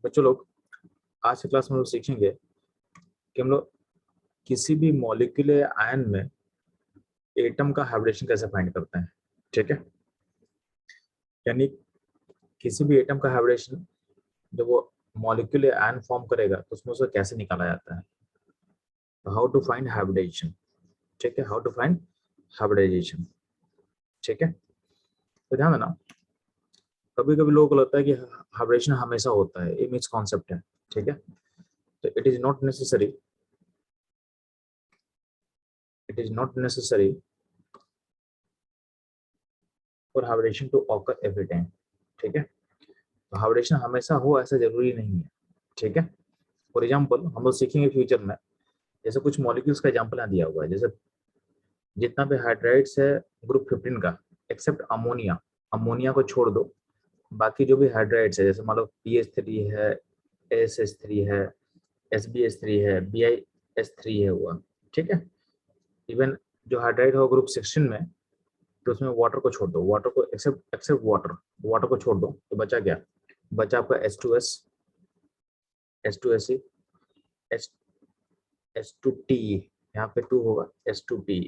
बच्चों लोग आज की क्लास में हम लोग सीखेंगे कि हम लोग किसी भी मॉलिक्यूलर आयन में एटम का हाइब्रिडेशन कैसे फाइंड करते हैं। ठीक है, यानी किसी भी एटम का हाइब्रिडेशन जब वो मॉलिक्यूलर आयन फॉर्म करेगा तो उसमें उसे कैसे निकाला जाता है, हाउ टू फाइंड हाइब्रिडेशन। ठीक है, हाउ टू फाइंड हाइब्रिडाइजेशन। ठीक है, तो ध्यान देना, कभी कभी लोगों को लगता है कि हाइब्रिडेशन हमेशा होता है, ये मिस कॉन्सेप्ट है। ठीक है, तो it is not necessary for hybridisation to occur every time. ठीक है, तो हाइब्रिडेशन हमेशा हो ऐसा जरूरी नहीं है। ठीक है, फॉर एग्जाम्पल हम लोग सीखेंगे फ्यूचर में, जैसे कुछ मॉलिक्यूल्स का एग्जाम्पल यहाँ दिया हुआ है, जैसे जितना भी हाइड्राइड्स है ग्रुप 15 का, एक्सेप्ट अमोनिया, अमोनिया को छोड़ दो, बाकी जो भी हाइड्राइड्स है जैसे मान लो PH3 है, ASH3 है, SbH3 है, BiH3 है हुआ। ठीक है, इवन जो हाइड्राइड हो ग्रुप 16 में, तो उसमें वाटर को छोड़ दो, वाटर को एक्सेप्ट एक्सेप्ट वाटर, वाटर को छोड़ दो तो बचा क्या, बचा आपका H2S, H2Se, H H2Te, यहाँ पे 2 होगा H2Te।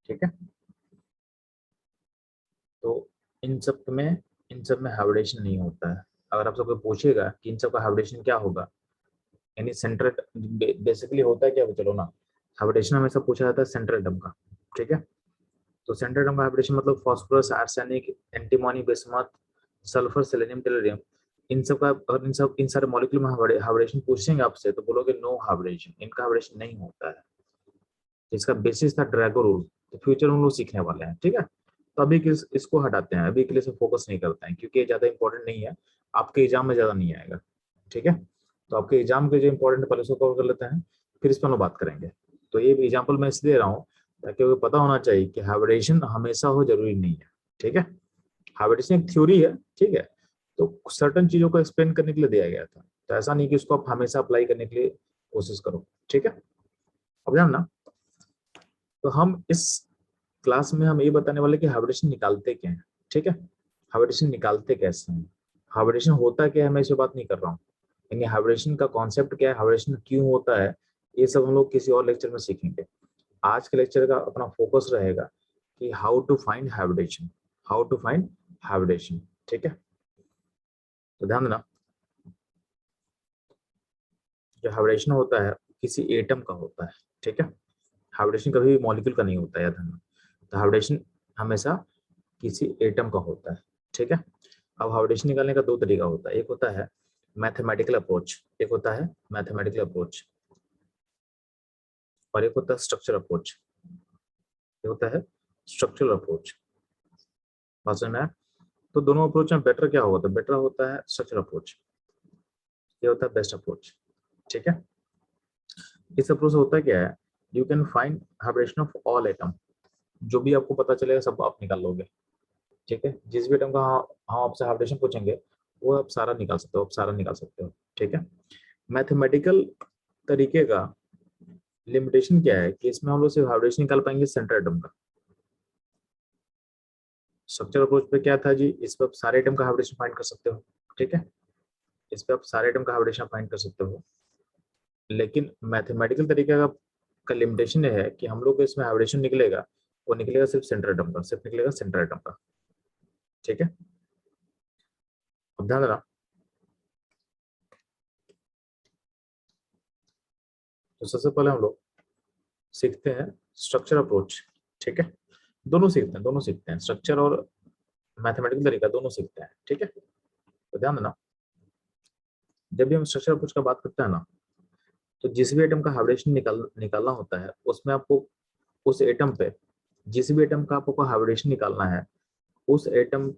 ठीक है, तो इन सब में हाइब्रिडेशन नहीं होता है। अगर आपसे कोई पूछेगा कि इन सब का हाइब्रिडेशन क्या होगा, यानी सेंट्रल बेसिकली होता है क्या, चलो ना, हाइब्रिडेशन हमेशा पूछा जाता है सेंट्रल एटम का। ठीक है, तो सेंट्रल एटम का हाइब्रिडेशन मतलब phosphorus, arsenic, antimony, bismuth, sulphur, selenium, tellurium, इन सब का, और इन सारे मॉलिक्यूल में हाइब्रिडेशन पूछेंगे आपसे तो बोलोगे नो हाइब्रिडेशन, इनका हाइब्रिडेशन नहीं होता है। इसका बेसिस था ड्रैगो रूल, तो फ्यूचर में हम लोग सीखने वाले हैं। ठीक है, तो अभी इसको हटाते हैं, अभी के लिए फोकस नहीं करते हैं क्योंकि ये ज्यादा इंपॉर्टेंट नहीं है, आपके एग्जाम में ज्यादा नहीं आएगा। ठीक है, तो आपके एग्जाम के जो इंपॉर्टेंट पहले उसको कवर कर लेते हैं, फिर इस पर हम लोग बात करेंगे। तो ये एग्जाम्पल मैं इसलिए दे रहा हूँ ताकि आपको पता होना चाहिए कि हाइब्रिडेशन हमेशा हो जरूरी नहीं है। ठीक है, हाइब्रिडेशन एक थ्योरी है। ठीक है, तो सर्टन चीजों को एक्सप्लेन करने के लिए दिया गया था, तो ऐसा नहीं कि उसको आप हमेशा अप्लाई करने के लिए कोशिश करो। ठीक है, अब ध्यान ना, तो हम इस क्लास में हम ये बताने वाले कि हाइब्रिडेशन निकालते क्या है। ठीक है, हाइब्रिडेशन निकालते कैसे हैं, हाइब्रिडेशन होता क्या है, मैं इस पे बात नहीं कर रहा हूँ, यानी हाइब्रिडेशन का कॉन्सेप्ट क्या है, हाइब्रिडेशन क्यों होता है, ये सब हम लोग किसी और लेक्चर में सीखेंगे। आज के लेक्चर का अपना फोकस रहेगा कि how to find hybridisation, how to find hybridisation. ठीक है, तो ध्यान देना, जो हाइब्रिडेशन होता है किसी एटम का होता है। ठीक है, हाइब्रिडेशन कभी भी मॉलिक्यूल का नहीं होता है, याद रखना। तो हाइब्रिडेशन हमेशा किसी एटम का होता है। ठीक है, अब हाइब्रिडेशन निकालने का दो तरीका होता है, एक होता है मैथमेटिकल अप्रोच, एक होता है मैथमेटिकल अप्रोच, और एक होता है स्ट्रक्चर अप्रोच, एक होता है स्ट्रक्चरल अप्रोच। बात समझ में आया? तो दोनों अप्रोच में बेटर क्या होगा, तो बेटर होता है स्ट्रक्चर अप्रोच, ये होता है बेस्ट अप्रोच। ठीक है, इस अप्रोच से होता क्या है, you can find hybridisation of all atom, जो भी आपको पता चलेगा सब आप निकाल लोगे। ठीक है, जिस भी एटम का हम आपसे हाइब्रिडेशन पूछेंगे वो आप सारा निकाल सकते हो, आप सारा निकाल सकते हो। ठीक है, मैथमेटिकल तरीके का लिमिटेशन क्या है कि इसमें हम लोग सिर्फ हाइब्रिडेशन निकाल पाएंगे सेंट्रल एटम का। स्ट्रक्चर अप्रोच पे क्या था जी, इस पे आप सारे एटम का हाइब्रिडेशन फाइंड कर सकते हो। ठीक है, इस पे आप सारे एटम का हाइब्रिडेशन फाइंड कर सकते हो, लेकिन मैथमेटिकल तरीके का लिमिटेशन ये है कि हम लोग को इसमें हाइब्रिडेशन निकलेगा, वो निकलेगा सिर्फ सेंट्रल एटम का, सिर्फ निकलेगा सेंट्रल एटम का। ठीक है, अब ध्यान देना, तो सबसे पहले हम लोग सीखते हैं स्ट्रक्चर अप्रोच। ठीक है, दोनों सीखते हैं, दोनों सीखते हैं, स्ट्रक्चर और मैथमेटिकल तरीका दोनों सीखते हैं। ठीक है, तो ध्यान देना, जब भी हम स्ट्रक्चर अप्रोच का बात करते हैं ना, तो जिस भी एटम का हाइब्रिडेशन निकालना होता है उसमें आपको उस एटम पे, जिस भी एटम का आपको हाइब्रिडेशन निकालना है, उस एटम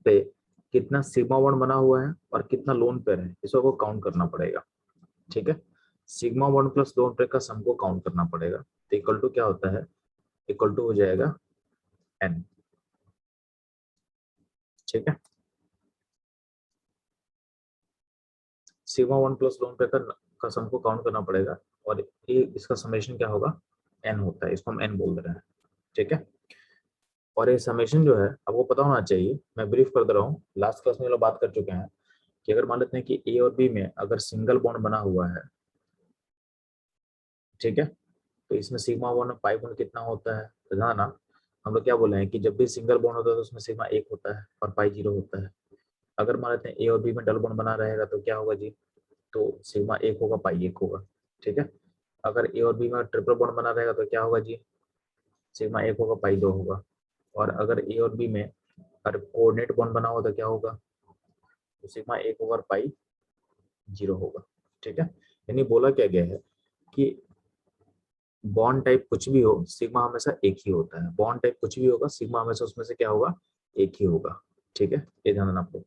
पे कितना सिग्मा बॉन्ड बना हुआ है और कितना लोन पेयर है, इसको आपको काउंट करना पड़ेगा। ठीक है, sigma bond plus lone pair का सम को काउंट करना पड़ेगा, तो इक्वल टू क्या होता है, इक्वल टू हो जाएगा n। ठीक है, sigma one plus lone pair का सम को काउंट करना पड़ेगा, और ये इसका समेशन क्या होगा, n होता है, इसको हम n बोल रहे हैं। ठीक है, और ये समेशन जो है आपको पता होना चाहिए, मैं ब्रीफ कर दे रहा हूँ, लास्ट क्लास में लोग बात कर चुके हैं। कि अगर मान लेते हैं कि ए और बी में अगर सिंगल बॉन्ड बना हुआ है, ठीक है, तो इसमें सिग्मा वन और पाई बॉन्ड कितना होता है, तो ध्यान ना, हम लोग क्या बोले हैं कि जब भी सिंगल बॉन्ड होता है तो उसमें सिग्मा 1 होता है और पाई 0 होता है। अगर मान लेते हैं ए और बी में डबल बॉन्ड बना रहेगा तो क्या होगा जी, तो सिग्मा 1 होगा, पाई 1 होगा, ठीक है। अगर ए और बी में ट्रिपल बॉन्ड बना रहेगा तो क्या होगा जी, सिग्मा 1 होगा, पाई 2 होगा। और अगर ए और बी में अगर कोऑर्डिनेट बॉन्ड बना हुआ तो क्या होगा, तो सिग्मा 1 होगा और पाई 0 होगा, ठीक है। यानी बोला क्या गया है कि बॉन्ड टाइप कुछ भी हो, सिग्मा हमेशा एक ही होता है। बॉन्ड टाइप कुछ भी होगा, सिग्मा हमेशा उसमें से क्या होगा, एक ही होगा, ठीक है। ये ध्यान रखना आपको।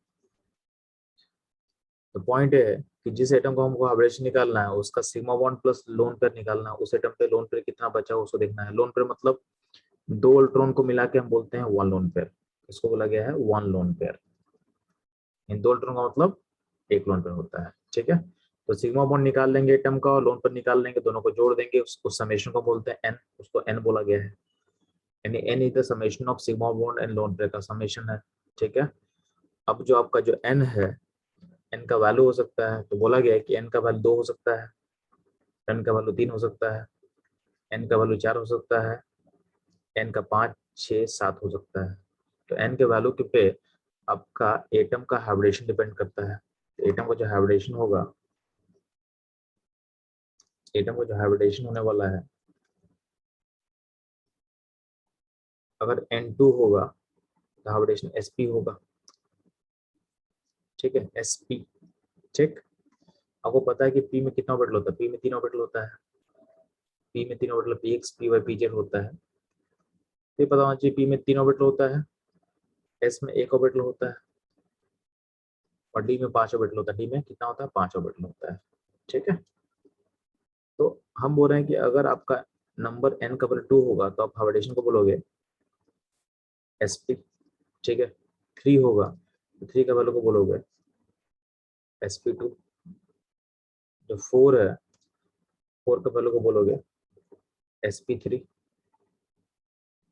तो पॉइंट ये है कि जिस एटम को हमको हाइब्रिडेशन निकालना है उसका sigma bond plus lone pair निकालना है। उस एटम पे लोन पेयर कितना बचा है उसको देखना है। लोन पेयर मतलब दो इलेक्ट्रॉन को मिला के हम बोलते हैं वन लोन पेयर, इसको बोला गया है वन लोन पेयर। इन दो इलेक्ट्रॉन का मतलब एक लोन पेयर होता है, ठीक है। तो सिग्मा बॉन्ड निकाल लेंगे एटम का और लोन पेयर निकाल लेंगे, दोनों को जोड़ देंगे, उसको समेशन को बोलते हैं एन, उसको एन बोला गया है। यानी N is the summation of sigma bond and lone pair का समेशन है, ठीक है। अब जो आपका जो एन है, एन का वैल्यू हो सकता है, तो बोला गया है कि एन का वैल्यू 2 हो सकता है, एन का वैल्यू 3 हो सकता है, एन का वैल्यू 4 हो सकता है, एन का 5, 6, 7 हो सकता है। तो एन के वैल्यू के पे आपका एटम का हाइब्रिडेशन डिपेंड करता है। तो एटम का जो हाइब्रिडेशन होगा, एटम का जो हाइब्रिडेशन होने वाला है, अगर N2 होगा तो हाइब्रिडेशन sp होगा, ठीक है, sp, ठीक। आपको पता है कि p में कितना ऑर्बिटल होता है, p में 3 ऑर्बिटल होता है, p में 3 ऑर्बिटल px py pz होता है। ये पता होना चाहिए, p में 3 ऑर्बिटल होता है, s में 1 ऑर्बिटल होता है और d में 5 ऑर्बिटल होता है। d में कितना होता है, 5 ऑर्बिटल होता है, ठीक है। तो हम बोल रहे हैं कि अगर आपका नंबर n का वैल्यू 2 होगा तो आप हाइब्रिडेशन को बोलोगे sp, ठीक है। 3 होगा तो 3 का वैल्यू को बोलोगे sp2। जो 4 है, 4 का वैल्यू को बोलोगे sp3।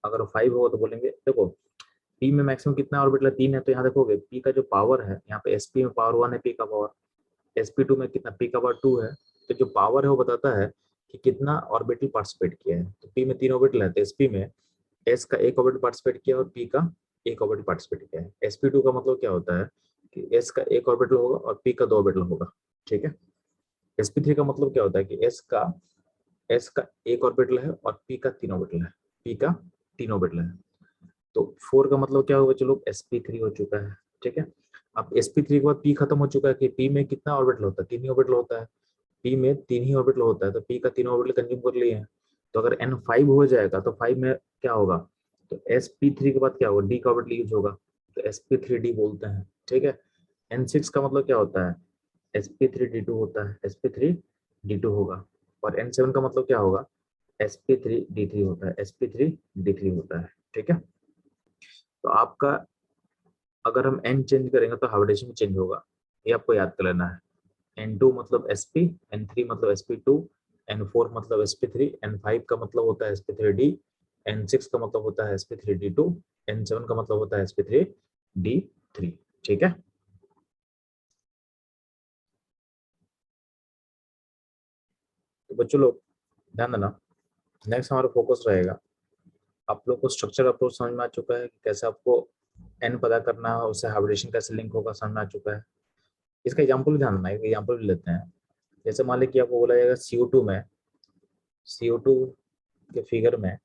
अगर 5 होगा तो बोलेंगे, देखो p में मैक्सिमम कितना ऑर्बिटल है, 3 है, तो यहाँ देखोगे p का जो पावर है, यहाँ पे sp में पावर 1 है, p का पावर, sp2 में कितना, p का पावर 2 है। तो जो पावर है वो बताता है कि कितना ऑर्बिटल पार्टिसिपेट किया है। तो p में 3 ऑर्बिटल है तो sp में s का एक ऑर्बिटल पार्टिसिपेट किया और p का एक ऑर्बिटल पार्टिसिपेट किया है। sp2 का मतलब क्या होता है कि s का एक ऑर्बिटल होगा और p का 2 ऑर्बिटल होगा, ठीक है। sp3 का मतलब क्या होता है कि s का एक ऑर्बिटल है और p का 3 ऑर्बिटल है, p का 3 ऑर्बिटल है। तो 4 का मतलब क्या होगा, चलो sp3 हो चुका है, ठीक है। अब sp3 के बाद p खत्म हो चुका है कि p में कितना ऑर्बिटल होता है, 3 ही ऑर्बिटल होता है, p में 3 ही ऑर्बिटल होता है, तो p का 3 ऑर्बिटल कंज्यूम कर लिए हैं। तो अगर n5 हो जाएगा तो 5 में क्या होगा, तो sp3 के बाद क्या होगा, d का ऑर्बिटल यूज होगा, तो sp3d बोलते हैं, ठीक है। n6 का मतलब क्या होता है, sp3d2 होता है, sp3d2 होगा। और n7 का मतलब क्या होगा, sp3d3 होता है, sp3d3 होता है, ठीक है। तो आपका अगर हम n चेंज करेंगे तो हाइब्रिडेशन भी चेंज होगा, ये आपको याद कर लेना है। n2 मतलब sp, n3 मतलब sp2, n4 मतलब sp3, n5 का मतलब होता है sp3d, n6 का मतलब होता है sp3d2, n7 का मतलब होता है sp3d3, ठीक है। तो बच्चों लोग ध्यान देना, नेक्स्ट हमारा फोकस रहेगा, आप लोग को स्ट्रक्चर अप्रोच समझ में आ चुका है कि कैसे आपको n पता करना है, उससे हाइब्रिडेशन कैसे लिंक होगा समझ में आ चुका है। इसका एग्जाम्पल भी ध्यान देना, एक एग्जाम्पल भी लेते हैं। जैसे मान लीजिए कि आपको बोला जाएगा CO2 में, CO2 के फिगर में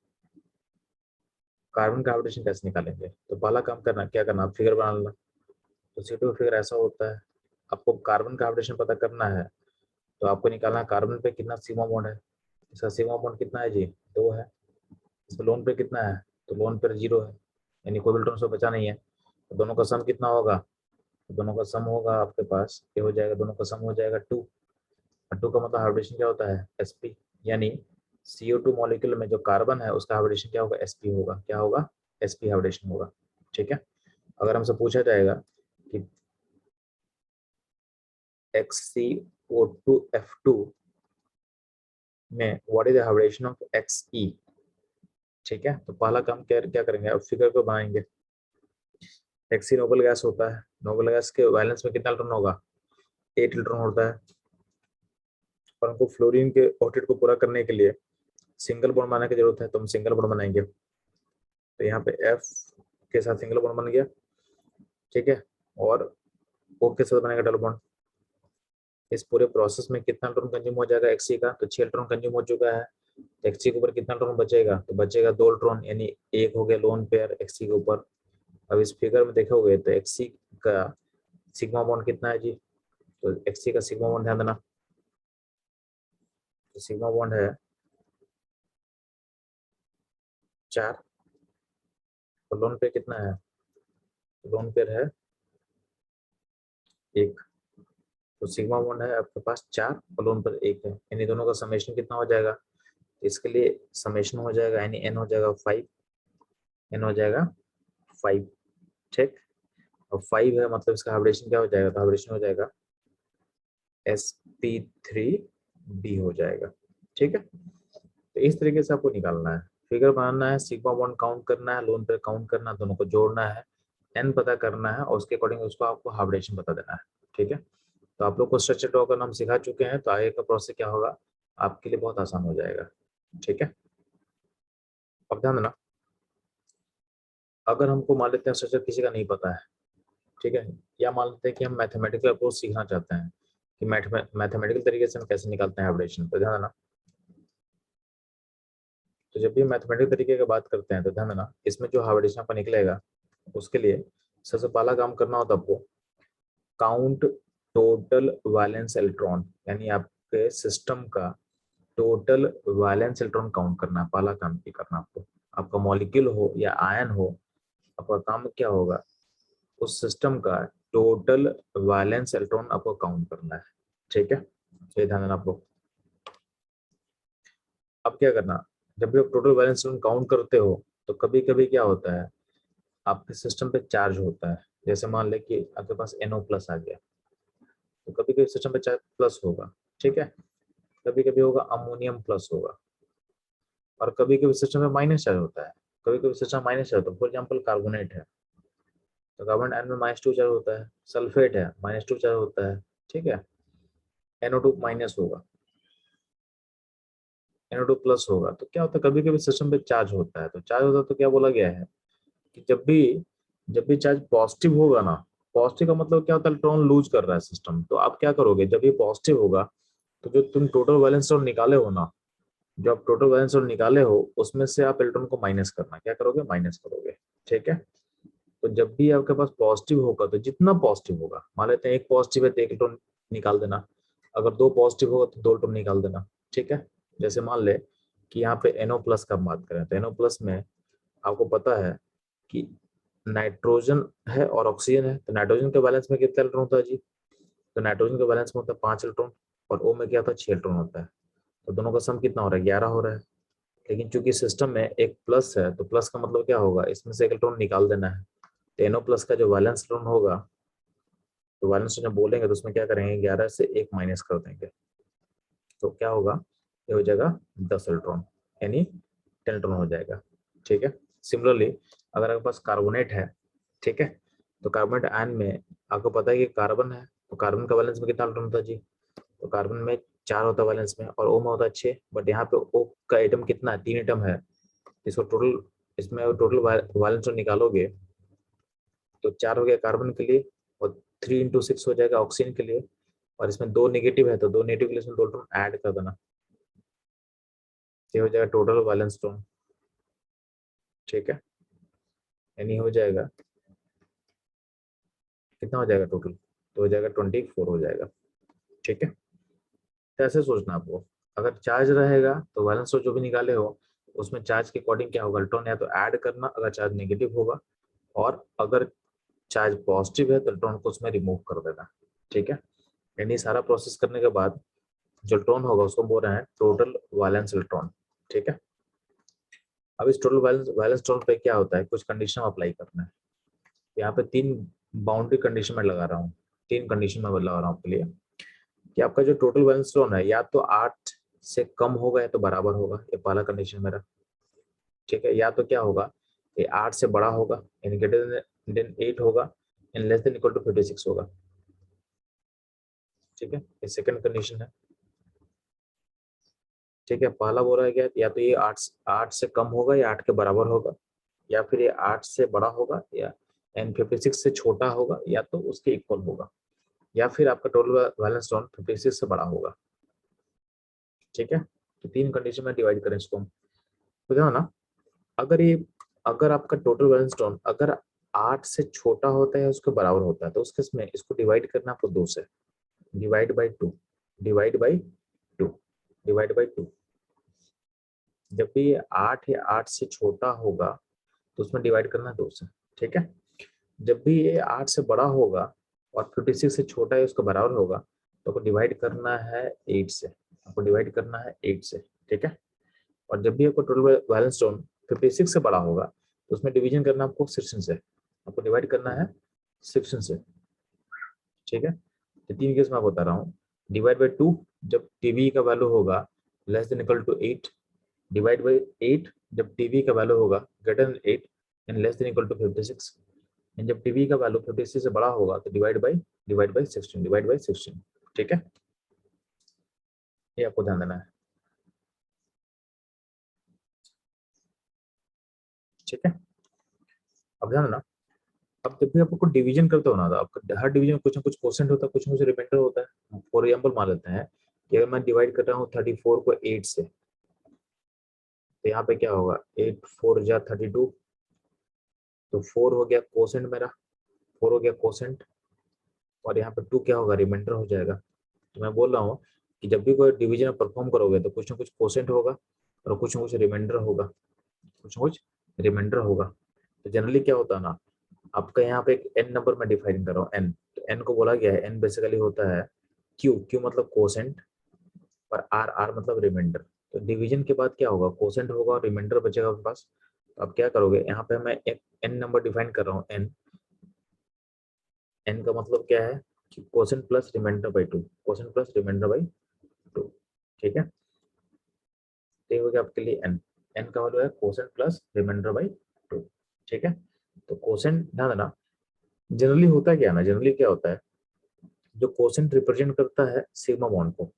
कार्बन का हाइब्रिडेशन कैसे निकालेंगे। तो पहला काम करना क्या करना, आप फिगर बना लेना। तो CO2 का फिगर ऐसा होता है, आपको कार्बन का हाइब्रिडेशन पता करना है तो आपको निकालना है कार्बन पे कितना सिग्मा बॉन्ड है। इसका सिग्मा बॉन्ड कितना है जी, 2 है। इस पर लोन पे कितना है, तो लोन पे 0 है, यानी कोई इलेक्ट्रॉन से बचा नहीं है। तो दोनों का सम कितना होगा, तो दोनों का सम होगा आपके पास, ये हो जाएगा, दोनों का सम हो जाएगा 2। और 2 का मतलब हाइब्रिडेशन क्या होता है, sp, यानी CO2 मॉलिक्यूल में जो कार्बन है उसका हाइब्रिडेशन क्या होगा, sp होगा, क्या होगा, sp हाइब्रिडेशन होगा, ठीक है। अगर हमसे पूछा जाएगा कि XCO2F2 में what is the hybridisation of Xe, ठीक है। तो पहला काम क्या क्या करेंगे, अब फिगर को बनाएंगे। Xe नोबल गैस होता है, नोबल गैस के वैलेंस में कितना इलेक्ट्रॉन होगा, 8 इलेक्ट्रॉन होता है, और हमको फ्लोरीन के ऑर्बिट को पूरा करने के लिए सिंगल बॉन्ड बनाने की जरूरत है, तो हम सिंगल बॉन्ड बनाएंगे। तो यहाँ पे F के साथ सिंगल बॉन्ड बन गया, ठीक है, और O के साथ बनेगा डबल बॉन्ड। इस पूरे प्रोसेस में कितना इलेक्ट्रॉन कंज्यूम हो जाएगा Xc का, तो 6 इलेक्ट्रॉन कंज्यूम हो चुका है। तो Xc के ऊपर कितना इलेक्ट्रॉन बचेगा, तो बचेगा 2 इलेक्ट्रॉन, यानी एक हो गया लोन पेयर Xc के ऊपर। अब इस फिगर में देखोगे तो Xc का सिग्मा बॉन्ड कितना है जी, तो Xc का सिग्मा बॉन्ड ध्यान देना, तो सिग्मा बॉन्ड है 4, तो लोन पेयर कितना है, लोन पेयर है 1। तो सिग्मा बॉन्ड है आपके पास 4 और लोन पेयर 1 है, यानी दोनों का समेशन कितना हो जाएगा, इसके लिए समेशन हो जाएगा, यानी n हो जाएगा 5, n हो जाएगा 5, ठीक। और 5 है मतलब इसका हाइब्रिडेशन क्या हो जाएगा, तो हाइब्रिडेशन हो जाएगा sp3b हो जाएगा, ठीक है। तो इस तरीके से आपको निकालना है, फिगर बनाना है, सिग्मा बॉन्ड काउंट करना है, लोन पेयर काउंट करना है, दोनों को जोड़ना है, n पता करना है, और उसके अकॉर्डिंग उसको आपको हाइब्रिडेशन बता देना है, ठीक है। तो आप लोग को स्ट्रक्चर ड्रॉ करना हम सिखा चुके हैं, तो आगे का प्रोसेस क्या होगा आपके लिए बहुत आसान हो जाएगा, ठीक है। अब ध्यान देना, अगर हमको मान लेते हैं स्ट्रक्चर किसी का नहीं पता है, ठीक है, या मान लेते हैं कि हम मैथमेटिकल अप्रोच सीखना चाहते हैं कि मैथमेटिकल तरीके से हम कैसे निकालते हैं हाइब्रिडेशन, तो ध्यान देना, तो जब भी मैथमेटिकल तरीके की बात करते हैं तो ध्यान देना, इसमें जो हाइब्रिडेशन आपका निकलेगा उसके लिए सबसे पहला काम करना होता है आपको, काउंट टोटल वैलेंस इलेक्ट्रॉन, यानी आपके सिस्टम का टोटल वैलेंस इलेक्ट्रॉन काउंट करना है, पहला काम ये करना आपको। आपका मॉलिक्यूल हो या आयन हो, आपका काम क्या होगा, उस सिस्टम का टोटल वैलेंस इलेक्ट्रॉन आपको काउंट करना है, ठीक है। ये ध्यान देना आपको। अब क्या करना, जब भी आप टोटल वैलेंस इलेक्ट्रॉन काउंट करते हो तो कभी कभी क्या होता है, आपके सिस्टम पे चार्ज होता है, जैसे मान ले कि आपके पास NO प्लस आ गया, तो कभी कभी सिस्टम पे चार्ज प्लस होगा, ठीक है, कभी कभी होगा अमोनियम प्लस होगा, और कभी कभी सिस्टम में माइनस चार्ज होता है, कभी कभी सिस्टम माइनस चार्ज होता है, फॉर एग्जाम्पल कार्बोनेट है, तो कार्बन आयन में -2 चार्ज होता है, सल्फेट है -2 चार्ज होता है, ठीक है, NO2 माइनस होगा, NO2 प्लस होगा, तो क्या होता है कभी कभी सिस्टम पे चार्ज होता है, तो चार्ज होता है तो क्या बोला गया है कि जब भी चार्ज पॉजिटिव होगा ना, पॉजिटिव का मतलब क्या होता है, इलेक्ट्रॉन लूज कर रहा है सिस्टम, तो आप क्या करोगे, जब ये पॉजिटिव होगा तो जो तुम टोटल वैलेंस इलेक्ट्रॉन निकाले हो ना, जो आप टोटल वैलेंस इलेक्ट्रॉन निकाले हो उसमें से आप इलेक्ट्रॉन को माइनस करना, क्या करोगे, माइनस करोगे, ठीक है। तो जब भी आपके पास पॉजिटिव होगा तो जितना पॉजिटिव होगा, मान लेते हैं एक पॉजिटिव है तो 1 इलेक्ट्रॉन निकाल देना, अगर 2 पॉजिटिव होगा तो 2 इलेक्ट्रॉन निकाल देना, ठीक है। जैसे मान ले कि यहाँ पे NO प्लस का बात करें, तो NO प्लस में आपको पता है कि नाइट्रोजन है और ऑक्सीजन है, तो नाइट्रोजन के बैलेंस में कितना इलेक्ट्रॉन होता है जी, तो नाइट्रोजन के बैलेंस में होता है 5 इलेक्ट्रॉन, और O में क्या होता है 6 इलेक्ट्रॉन होता है, तो दोनों का सम कितना हो रहा है, 11 हो रहा है। लेकिन चूंकि सिस्टम में एक प्लस है, तो प्लस का मतलब क्या होगा, इसमें से एक इलेक्ट्रॉन निकाल देना है, तो NO प्लस का जो वैलेंस इलेक्ट्रॉन होगा, तो वैलेंस जब बोलेंगे तो उसमें क्या करेंगे, 11 से 1 माइनस कर देंगे, तो क्या होगा, ये हो जाएगा 10 इलेक्ट्रॉन, यानी 10 इलेक्ट्रॉन हो जाएगा, ठीक है। सिमिलरली अगर आपके पास कार्बोनेट है, ठीक है, तो कार्बोनेट आयन में आपको पता है कि कार्बन है, तो कार्बन का वैलेंस में कितना इलेक्ट्रॉन होता है जी, तो कार्बन में 4 होता है वैलेंस में, और O में होता है 6, बट यहाँ पे O का एटम कितना है, 3 एटम है, इसको टोटल, इसमें टोटल वैलेंस निकालोगे तो 4 हो गया कार्बन के लिए, और 3 × 6 हो जाएगा ऑक्सीजन के लिए, और इसमें 2 नेगेटिव है तो 2 नेगेटिव के लिए इसमें 2 इलेक्ट्रॉन ऐड कर देना, ये हो जाएगा टोटल वैलेंस इलेक्ट्रॉन, ठीक है, यानी हो जाएगा कितना हो जाएगा टोटल, तो हो जाएगा 24 हो जाएगा, ठीक है। तो ऐसे सोचना आपको, अगर चार्ज रहेगा तो वैलेंस जो भी निकाले हो उसमें चार्ज के अकॉर्डिंग क्या होगा, इलेक्ट्रॉन या तो ऐड करना अगर चार्ज नेगेटिव होगा, और अगर चार्ज पॉजिटिव है तो इलेक्ट्रॉन को उसमें रिमूव कर देना, ठीक है। यानी सारा प्रोसेस करने के बाद जो इलेक्ट्रॉन होगा उसको बोल रहे हैं टोटल वैलेंस इलेक्ट्रॉन, ठीक है। अब इस टोटल वैलेंस इलेक्ट्रॉन पे क्या होता है, कुछ कंडीशन अप्लाई करना है, यहाँ पे 3 बाउंड्री कंडीशन में लगा रहा हूँ, 3 कंडीशन में लगा रहा हूँ आपके लिए, कि आपका जो टोटल वैलेंस इलेक्ट्रॉन है या तो 8 से कम होगा या तो बराबर होगा, ये पहला कंडीशन मेरा, ठीक है, या तो क्या होगा, ये 8 से बड़ा होगा यानी ग्रेटर देन 8 होगा, and less than equal to 56 होगा, ठीक है, ये सेकंड कंडीशन है। ठीक है, पहला बोल रहा है क्या, या तो ये 8 से कम होगा या 8 के बराबर होगा, या फिर ये 8 से बड़ा होगा, या n56 से छोटा होगा, या तो उसके इक्वल होगा, या फिर आपका टोटल वैलेंस स्टोन 56 से बड़ा होगा। ठीक है, तो 3 कंडीशन में डिवाइड करें इसको हम। तो ध्यान ना, अगर आपका टोटल वैलेंस स्टोन अगर 8 से छोटा होता है या उसके बराबर होता है, तो उस केस में इसको डिवाइड करना आपको 2 से, divide by 2, divide by 2, divide by 2। जब भी ये 8 या 8 से छोटा होगा तो उसमें डिवाइड करना 2 से। ठीक है, जब भी ये 8 से बड़ा होगा और 56 से छोटा है उसके बराबर होगा, तो आपको डिवाइड करना है 8 से, आपको डिवाइड करना है 8 से। ठीक है, और जब भी आपको टोटल बैलेंस स्टोन 56 से बड़ा होगा तो उसमें डिवीजन करना आपको 16 से, आपको डिवाइड करना है 16 से। ठीक है, तो 3 केस में आपको बता रहा हूँ। डिवाइड बाई 2 जब टीवी का वैल्यू होगा less than equal to 8, divide by 8 जब टीवी का वैल्यू होगा greater than 8 and less than equal to 56, and जब टीवी का वैल्यू 56 से बड़ा होगा तो डिवाइड बाई 16, डिवाइड बाई 16। ठीक है, ये आपको ध्यान देना है। ठीक है, अब ध्यान देना, अब जब भी आपको डिवीजन करते हो ना, तो आपका हर डिवीजन में कुछ ना कुछ क्वोशेंट होता है, कुछ ना कुछ रिमाइंडर होता है। फॉर एग्जाम्पल मान लेते हैं कि अगर मैं डिवाइड कर रहा हूँ 34 को 8 से, तो यहाँ पे क्या होगा, 8 4 जा 32, तो 4 हो गया क्वोशेंट मेरा, 4 हो गया क्वोशेंट, और यहाँ पे 2 क्या होगा, रिमाइंडर हो जाएगा। तो मैं बोल रहा हूँ कि जब भी कोई डिवीजन परफॉर्म करोगे तो कुछ ना कुछ क्वोशेंट होगा और कुछ ना कुछ रिमाइंडर होगा, कुछ ना कुछ रिमाइंडर होगा। तो जनरली क्या होता है ना, आपका यहाँ पे एक n नंबर में डिफाइन कर रहा हूँ, n, तो n को बोला गया है, n बेसिकली होता है q, q मतलब क्वोशेंट, और r, r मतलब रिमाइंडर। तो डिवीजन के बाद क्या होगा, क्वोशेंट होगा और रिमाइंडर बचेगा आपके पास। तो आप क्या करोगे, यहाँ पे मैं एक n नंबर डिफाइन कर रहा हूँ, n, n का मतलब क्या है कि quotient plus remainder by 2, quotient plus remainder by 2। ठीक है, तो ये हो गया आपके लिए n, n का वैल्यू है क्वोशेंट प्लस रिमाइंडर बाई 2। ठीक है, तो क्वोशेंट ध्यान देना, जनरली होता है क्या ना, जनरली क्या होता है, जो क्वोशेंट रिप्रेजेंट करता है सिग्मा बॉन्ड को,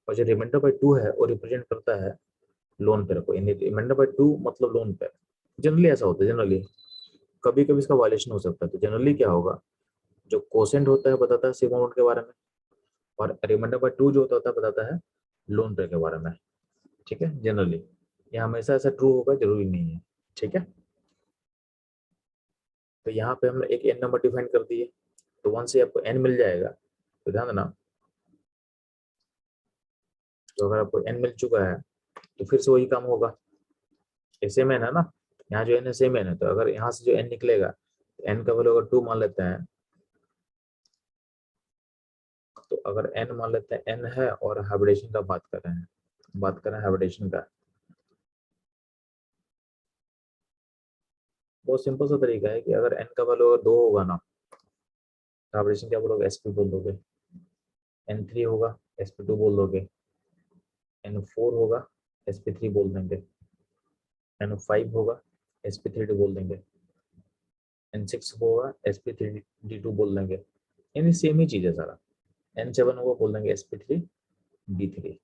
और जो रिमाइंडर बाई 2 है वो रिप्रेजेंट करता है लोन पेयर को, यानी रिमाइंडर बाई 2 मतलब लोन पेयर। जनरली ऐसा होता है, जनरली कभी कभी इसका वायलेशन हो सकता है। तो जनरली क्या होगा, जो क्वोशेंट होता है बताता है सिग्मा बॉन्ड के बारे में, और रिमाइंडर बाई 2 जो होता है बताता है लोन पेयर के बारे में। ठीक है, जनरली ये हमेशा ऐसा ट्रू होगा जरूरी नहीं है। ठीक है, तो यहाँ पे हमने एक एन नंबर डिफाइन कर दिए, तो 1 से आपको एन मिल जाएगा। तो ध्यान देना, तो अगर आपको एन मिल चुका है तो फिर से वही काम होगा, सेम एन है ना, यहाँ जो एन है सेम एन है, तो अगर यहाँ से जो एन निकलेगा, तो एन का वैल्यू अगर 2 मान लेते हैं, तो अगर एन मान लेते हैं एन है, और हाइब्रिडेशन का बात कर रहे हैं, बात कर रहे हैं हाइब्रिडेशन का, बहुत सिंपल सा तरीका है कि अगर एन का वैल्यू अगर 2 होगा ना, तो हाइब्रिडेशन क्या बोलोगे, एसपी बोल दोगे। n3 होगा, sp2 बोल दोगे। n4 होगा, sp3 बोल देंगे। n5 होगा, sp3 बोल देंगे। n6 होगा, sp3d2 बोल देंगे। यानी सेम ही चीज है सारा। n7 होगा, बोल देंगे sp3d3।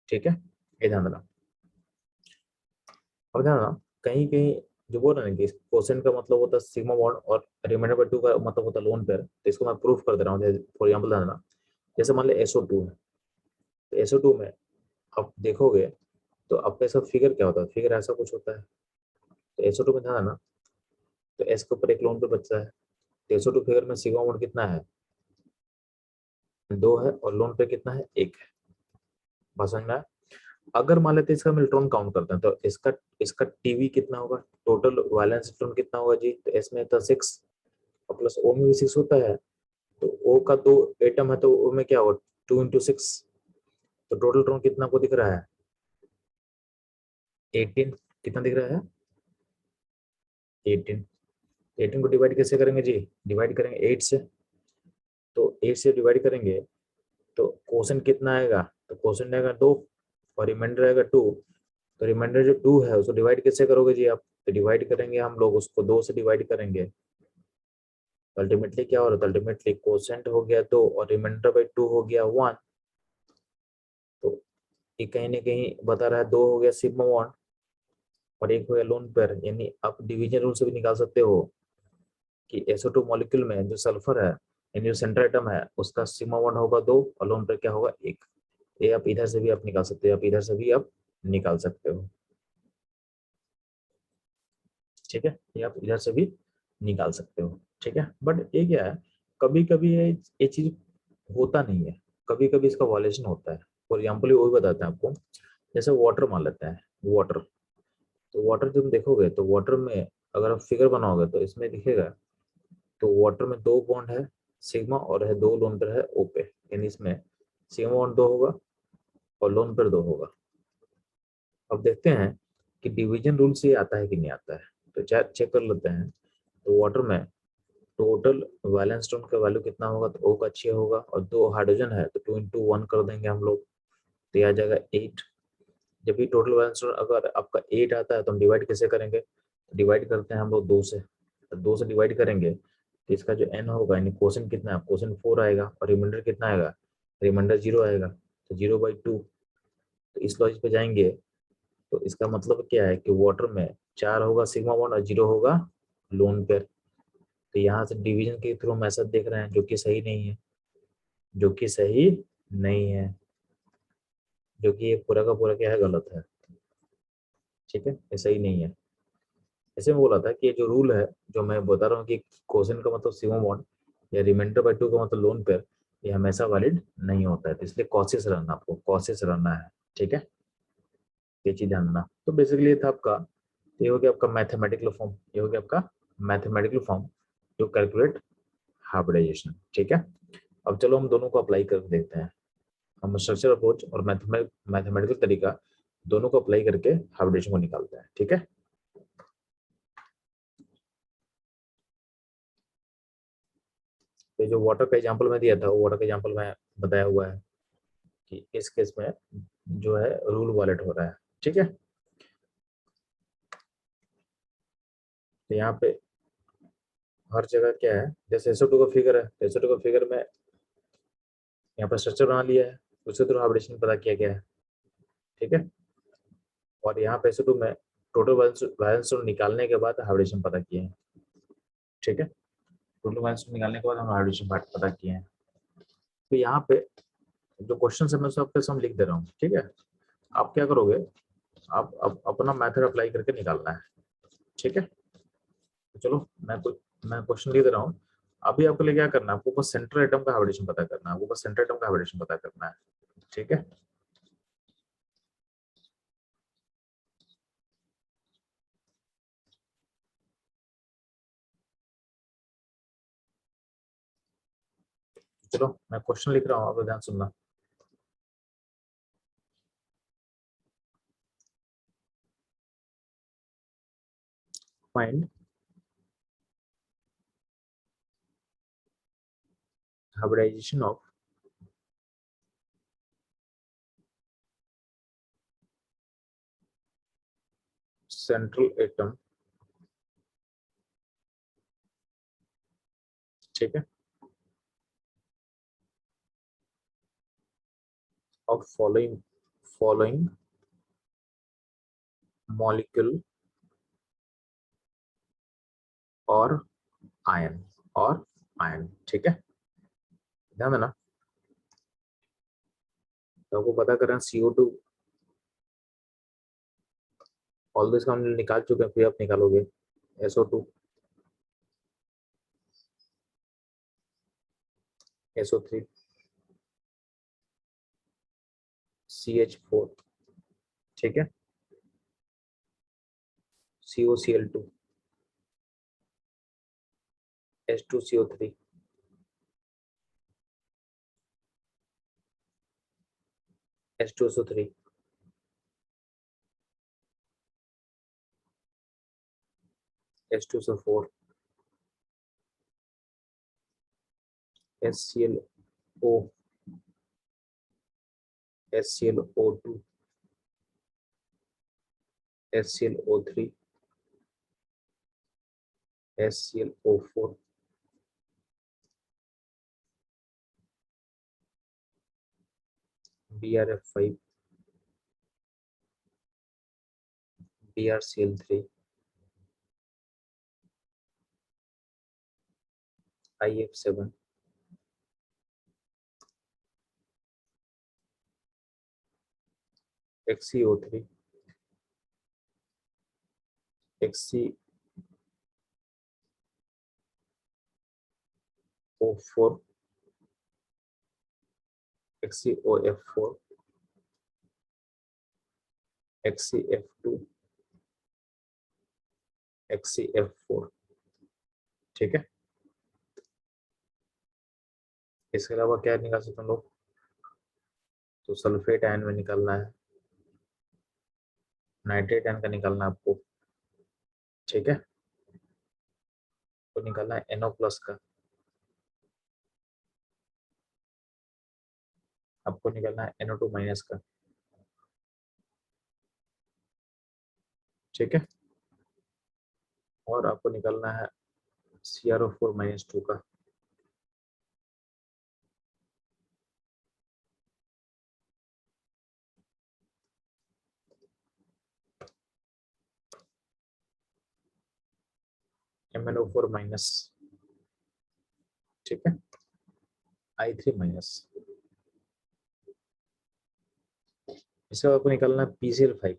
ठीक है, ये ध्यान रखना। अब ध्यान रखना, कहीं कहीं जो बोल रहे हैं कि क्वेश्चन का मतलब होता है सिग्मा बॉन्ड, और रिमाइंडर बाई 2 का मतलब होता है लोन पेयर। तो इसको मैं प्रूफ कर दे रहा हूँ, फॉर एग्जाम्पल ध्यान रखना, जैसे मान लो SO2 है, तो SO2 में आप देखोगे तो आपका इसका फिगर क्या होता है, फिगर ऐसा कुछ होता है। तो SO2 में ध्यान रखना, तो S के ऊपर एक लोन पे बचता है, तो SO2 फिगर में सिग्मा बॉन्ड कितना है, 2 है, और लोन पे कितना है, 1 है। बात समझ में आया? अगर मान लेते हैं इसका हम इलेक्ट्रॉन काउंट करते हैं, तो इसका इसका टीवी कितना होगा, टोटल वैलेंस इलेक्ट्रॉन कितना होगा जी, तो एस में था 6, और प्लस ओ में भी 6 होता है, तो ओ का 2 एटम है, तो ओ में क्या होगा, 2 × 6, तो टोटल इलेक्ट्रॉन कितना को दिख रहा है, 18। कितना दिख रहा है, 18। 18 को डिवाइड कैसे करेंगे जी, डिवाइड करेंगे 8 से, तो 8 से डिवाइड करेंगे तो क्वोशेंट कितना आएगा, तो क्वोशेंट आएगा 2, और रिमाइंडर आएगा 2। तो रिमाइंडर जो 2 है उसको डिवाइड कैसे करोगे जी आप, तो डिवाइड करेंगे हम लोग उसको 2 से डिवाइड करेंगे, अल्टीमेटली क्या हो रहा है, अल्टीमेटली कोसेंट हो गया 2 और रिमाइंडर बाई 2 हो गया 1। तो ये कहीं ना कहीं बता रहा है 2 हो गया सिग्मा बॉन्ड और 1 हो गया लोन पेयर। यानी आप डिवीजन रूल से भी निकाल सकते हो कि SO2 मॉलिक्यूल में जो सल्फर है यानी जो सेंट्रल एटम है उसका सिग्मा बॉन्ड होगा 2 और लोन पेयर क्या होगा 1। ये आप इधर से भी आप निकाल सकते हो, आप इधर से भी आप निकाल सकते हो। ठीक है, ये आप इधर से भी निकाल सकते हो। ठीक है, बट ये क्या है, कभी कभी ये चीज होता नहीं है, कभी कभी इसका वायलेशन होता है। फॉर एग्जाम्पल वही बताते हैं आपको, जैसे वाटर मान लेते हैं, वाटर। तो वाटर जब देखोगे तो वाटर में अगर आप फिगर बनाओगे तो इसमें दिखेगा, तो वाटर में 2 बॉन्ड है सिग्मा और है 2 लोन पेयर है ओ पे, यानी इसमें सिग्मा बॉन्ड 2 होगा और लोन पेयर 2 होगा। अब देखते हैं कि डिवीजन रूल से आता है कि नहीं आता है, तो चेक कर लेते हैं। तो वाटर में टोटल वैलेंस स्टोन का वैल्यू कितना होगा, तो ओ का 6 होगा और 2 हाइड्रोजन है तो 2 इंटू 1 कर देंगे हम लोग, तो ये आ जाएगा 8। जब भी टोटल वैलेंस स्टोन अगर आपका 8 आता है तो हम डिवाइड कैसे करेंगे, डिवाइड करते हैं हम लोग 2 से, तो 2 से डिवाइड करेंगे तो इसका जो n होगा यानी क्वोशेंट कितना है, क्वोशेंट 4 आएगा और रिमाइंडर कितना आएगा, रिमाइंडर 0 आएगा, तो 0/2। तो इस लॉजिक पे जाएंगे तो इसका मतलब क्या है कि वाटर में 4 होगा सिग्मा बॉन्ड और 0 होगा लोन पेयर। तो यहाँ से डिवीजन के थ्रू हम ऐसा देख रहे हैं जो कि सही नहीं है, जो कि सही नहीं है, जो कि ये पूरा का पूरा क्या है, गलत है। ठीक है, ये सही नहीं है। ऐसे में बोला था कि ये जो रूल है जो मैं बता रहा हूँ कि क्वोशेंट का मतलब सिग्मा बॉन्ड या रिमाइंडर बाय 2 का मतलब लोन पेयर, ये हमेशा वैलिड नहीं होता है, तो इसलिए कॉशियस रहना, आपको कॉशियस रहना है। ठीक है, ये चीज ध्यान देना। तो बेसिकली ये था आपका, ये हो गया आपका मैथमेटिकल फॉर्म, ये हो गया आपका mathematical form to calculate hybridisation. ठीक है, अब चलो हम दोनों को अप्लाई करके देखते हैं। हम स्ट्रक्चर अप्रोच और मैथमेटिकल तरीका दोनों को अप्लाई करके हाइब्रिडेशन को निकालते हैं। ठीक है, तो जो वाटर का एग्जांपल मैं दिया था वो वाटर का एग्जांपल में बताया हुआ है कि इस केस में जो है रूल वॉलेट हो रहा है। ठीक है, तो यहाँ पे हर जगह क्या है, जैसे SO2 का फिगर है, SO2 का फिगर में यहाँ पर स्ट्रक्चर बना लिया है, उसके थ्रू हाइब्रिडेशन पता किया गया है। ठीक है, और यहाँ पे SO2 में टोटल वैलेंस निकालने के बाद हाइब्रिडेशन पता किए हैं। ठीक है, टोटल वैलेंस निकालने के बाद हम हाइब्रिडेशन पता किए हैं। तो यहाँ पे जो क्वेश्चन है मैं सब पे सम लिख दे रहा हूँ। ठीक है, आप क्या करोगे, आप अपना मेथड अप्लाई करके निकालना है। ठीक है, तो चलो मैं क्वेश्चन लिख दे रहा हूँ। अभी आपको लिए क्या करना है, आपको बस सेंटर एटम का हाइब्रिडेशन पता करना है, आपको बस सेंटर एटम का हाइब्रिडेशन पता करना है। ठीक है, चलो मैं क्वेश्चन लिख रहा हूँ, आप ध्यान सुनना। Find hybridisation of central atom. ठीक है, ऑफ फॉलोइंग मॉलिक्यूल और आयन और आयन। ठीक है, ध्यान देना। तो आपको पता करना CO2, ऑल दिस हम निकाल चुके हैं, फिर आप निकालोगे SO2, SO3, CH4। ठीक है, COCl2, H2CO3, H2SO3, H2SO4, HClO, HClO2, HClO3, HClO4, BrF5, BrCl3, IF7, XCO3, XCO4, XCOF4, XCF2, XCF4। ठीक है, इसके अलावा क्या निकाल सकते हैं लोग? तो सल्फेट आयन में निकालना है, नाइट्रेट आयन का निकालना है आपको। ठीक है, तो निकालना है NO+ का, आपको निकालना है NO2- का। ठीक है, और आपको निकालना है CrO4- का। MnO4-। ठीक है, I3-। इसके बाद आपको निकालना है PCl5।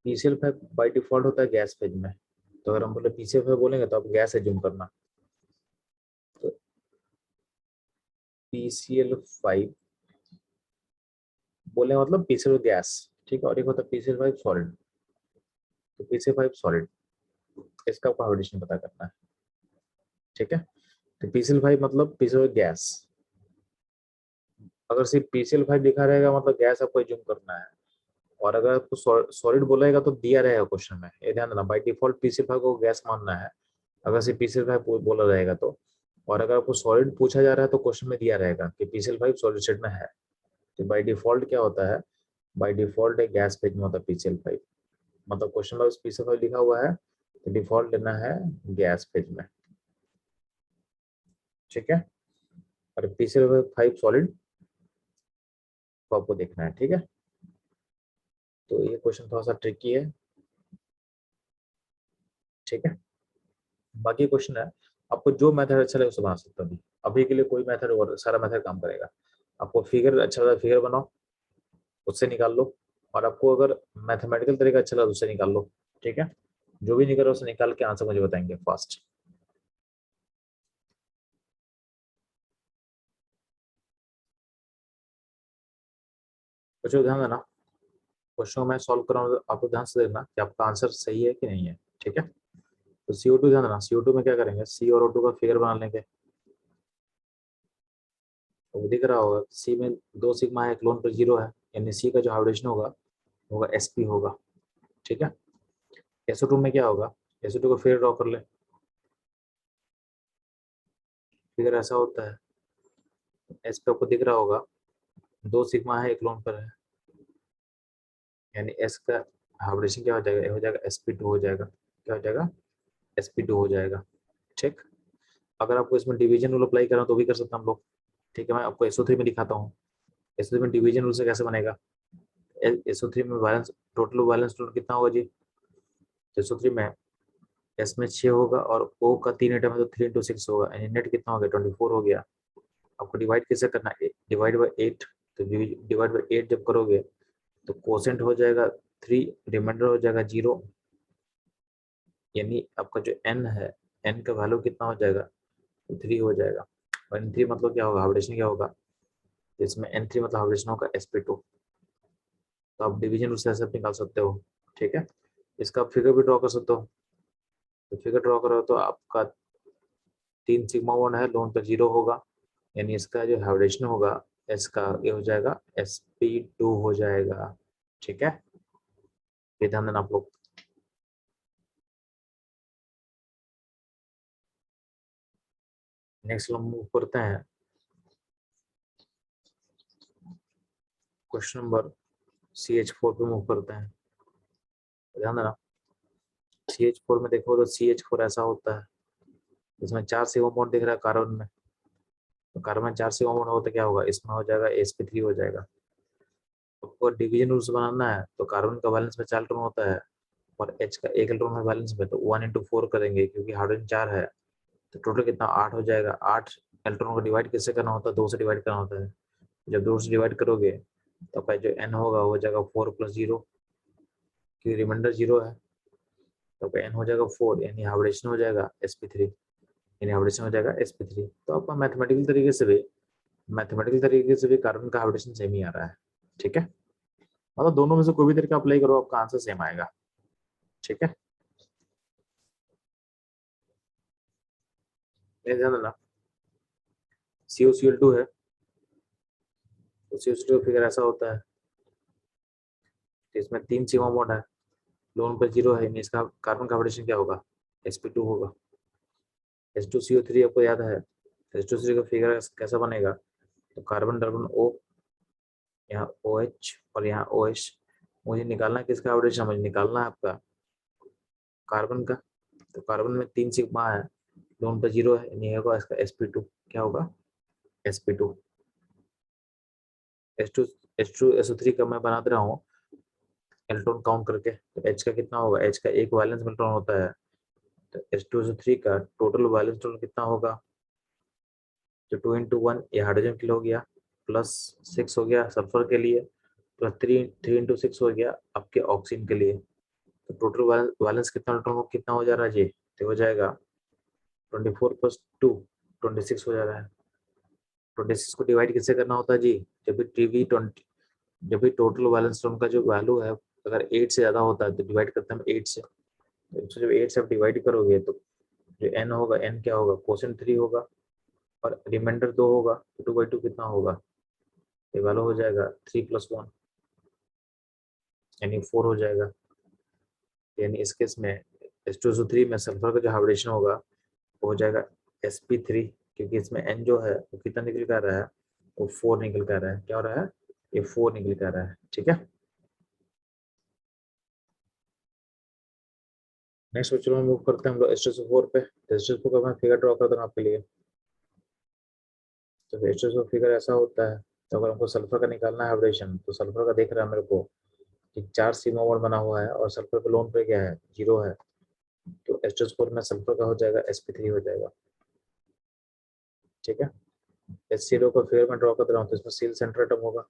PCl5 बाय डिफॉल्ट होता है गैस फेज में, तो अगर हम बोले PCl5 बोलेंगे तो आप गैस एज्यूम करना। तो PCl5 बोले मतलब PCl गैस, ठीक है, और एक होता है PCl5 सॉलिड। तो PCl5 सॉलिड, इसका आपको हाइब्रिडेशन पता करना है। ठीक है, तो PCl5 मतलब PCl गैस, अगर सिर्फ PCl5 लिखा रहेगा मतलब गैस आपको एज्यूम करना है, और अगर आपको सॉलिड बोलेगा तो दिया रहेगा क्वेश्चन में, ये ध्यान देना, बाय डिफॉल्ट PCl5 को गैस मानना है अगर सिर्फ PCl5 बोला रहेगा तो, और अगर आपको सॉलिड पूछा जा रहा है तो क्वेश्चन में दिया रहेगा कि PCl5 सॉलिड स्टेट में है। तो बाय डिफॉल्ट क्या होता है, बाय डिफॉल्ट एक गैस फेज में होता है PCl5, मतलब क्वेश्चन में PCl5 लिखा हुआ है तो डिफॉल्ट लेना है गैस फेज में। ठीक है, और PCl5 सॉलिड को आपको देखना है। ठीक है, तो ये क्वेश्चन थोड़ा सा ट्रिकी है। ठीक है, बाकी क्वेश्चन है, आपको जो मेथड अच्छा लगे उसे बना सकते हो। अभी अभी के लिए कोई मेथड और सारा मेथड काम करेगा। आपको फिगर अच्छा लगा फिगर बनाओ, उससे निकाल लो, और आपको अगर मैथमेटिकल तरीका अच्छा लगा तो उससे निकाल लो। ठीक है, जो भी निकल रहा है उसे निकाल के आंसर मुझे बताएंगे फास्ट। कुछ ध्यान देना, क्वेश्चन मैं सॉल्व कर रहा हूँ, आपको ध्यान से देखना कि आपका आंसर सही है कि नहीं है। ठीक है, तो CO2 ध्यान देना, CO2 में क्या करेंगे, C और O2 का फिगर बना लेंगे। तो वो दिख रहा होगा, C में 2 सिग्मा है, क्लोन पर 0 है, यानी C का जो हाइब्रिडेशन होगा होगा sp होगा। ठीक है, SO2 में क्या होगा, SO2 को फिर ड्रॉ कर ले, फिगर ऐसा होता है, एस पे आपको दिख रहा होगा 2 सिग्मा है, एक लोन पर है, यानी एस का हाइब्रिडेशन क्या हो जाएगा, ये हो जाएगा sp2 हो जाएगा। क्या हो जाएगा, sp2 हो जाएगा। ठीक, अगर आपको इसमें डिवीजन रूल अप्लाई करना तो भी कर सकते हैं हम लोग। ठीक है, मैं आपको SO3 में दिखाता हूँ, SO3 में डिवीजन रूल से कैसे बनेगा। SO3 में बैलेंस, टोटल बैलेंस टोटल कितना होगा जी, SO3 में एस में 6 होगा और ओ का 3 आइटम है तो 3 × 6 होगा, यानी नेट कितना हो गया, 24 हो गया। आपको डिवाइड कैसे करना है, डिवाइड बाई 8, तो डिवाइड बाई 8 जब करोगे तो कोसेंट हो जाएगा 3, रिमाइंडर हो जाएगा 0, यानी आपका जो n है, n का वैल्यू कितना हो जाएगा, तो 3 हो जाएगा। और n3 मतलब क्या होगा, हाइब्रिडेशन क्या होगा, तो इसमें n3 मतलब हाइब्रिडेशन होगा sp2। तो आप डिवीजन रूल से ऐसे निकाल सकते हो। ठीक है, इसका आप फिगर भी ड्रॉ कर सकते हो, तो फिगर ड्रॉ करो तो आपका 3 सिग्मा 1 है, लोन पर 0 होगा, यानी इसका जो हाइब्रिडेशन होगा इसका ये हो जाएगा sp2 हो जाएगा। ठीक है, ये ध्यान देना आप लोग। नेक्स्ट हम मूव करते हैं क्वेश्चन नंबर CH4 पे मूव करते हैं। ध्यान देना, CH4 में देखो तो CH4 ऐसा होता है, इसमें 4 सिग्मा बॉन्ड दिख रहा है कार्बन में, तो कार्बन 4 सिग्मा बॉन्ड हो तो क्या होगा, इसमें हो जाएगा sp3 हो जाएगा। आपको डिवीजन रूल्स बनाना है तो कार्बन का बैलेंस में 4 इलेक्ट्रॉन होता है और H का 1 इलेक्ट्रॉन है बैलेंस में, तो 1 into 4 करेंगे क्योंकि हाइड्रोजन 4 है, तो टोटल कितना 8 हो जाएगा। 8 इलेक्ट्रॉन को डिवाइड किससे करना होता है, 2 से डिवाइड करना होता है। जब 2 से डिवाइड करोगे तो आपका जो n होगा वो हो जाएगा 4 + 0, क्योंकि रिमाइंडर 0 है, तो आपका n हो जाएगा 4, यानी हाइब्रिडेशन हो जाएगा sp3, यानी हाइब्रिडेशन हो जाएगा sp3। तो आपका मैथमेटिकल तरीके से भी कार्बन का हाइब्रिडेशन सेम ही आ रहा है। ठीक है, मतलब दोनों में से कोई भी तरीका अप्लाई करो आपका आंसर सेम आएगा। ठीक है, ये ध्यान देना। COCl2 है, तो COCl2 फिगर ऐसा होता है, तो इसमें 3 सिग्मा बॉन्ड है, लोन पर 0 है, यानी इसका कार्बन का हाइब्रिडेशन क्या होगा, sp2 होगा। H2CO3 आपको याद है, H2CO3 का फिगर कैसा बनेगा, तो कार्बन कार्बन O, यहाँ OH और यहाँ OH। मुझे निकालना है किसका हाइब्रिडेशन, मुझे निकालना है आपका कार्बन का, तो कार्बन में 3 सिग्मा है, लोन पर 0 है, यानी होगा इसका sp2, क्या होगा sp2। H2 H2SO3 का मैं बना दे रहा हूँ इलेक्ट्रॉन काउंट करके, तो H का कितना होगा, H का एक वैलेंस इलेक्ट्रॉन होता है, तो H2SO3 का टोटल वैलेंस इलेक्ट्रॉन कितना होगा, तो 2 into 1 ये हाइड्रोजन के लिए हो गया, प्लस 6 हो गया सल्फर के लिए, प्लस 3 into 6 हो गया आपके ऑक्सीजन के लिए। तो टोटल वैलेंस कितना इलेक्ट्रॉन कितना हो जा रहा है जी, तो हो जाएगा 24 + 2 26 हो जा रहा है। 26 को डिवाइड किससे करना होता है जी, जब भी TV20, जब भी टोटल वैलेंस का जो वैल्यू है अगर 8 से ज्यादा होता है तो डिवाइड करते हैं 8 से, तो इसको जब 8 से आप डिवाइड करोगे तो जो n होगा, n क्या होगा, कोसेंट 3 होगा, और रिमाइंडर 2 होगा, तो 2/2 कितना होगा, ये वैल्यू हो जाएगा 3 + 1, यानी 4 हो जाएगा। यानी इस केस में H2SO3 में सल्फर का जो हाइब्रिडेशन होगा वो हो जाएगा sp3, क्योंकि इसमें n जो है वो कितना निकल कर रहा है, वो 4 निकल कर रहा है। क्या हो रहा है, ये 4 निकल कर रहा है। ठीक है, नेक्स्ट क्वेश्चन में मूव करते हैं हम लोग H2SO4 पे। H2SO4 का मैं फिगर ड्रॉ करता हूँ आपके लिए। तो H2SO फिगर ऐसा होता है, तो अगर हमको सल्फर का निकालना है हाइब्रिडेशन, तो सल्फर का देख रहा है मेरे को कि 4 सिग्मा बॉन्ड बना हुआ है और सल्फर का लोन पे क्या है, 0 है, तो H2SO4 में सल्फर का हो जाएगा sp3 हो जाएगा। ठीक है, HCl का फिगर मैं ड्रॉ कर रहा हूँ, तो इसमें सील सेंटर एटम होगा,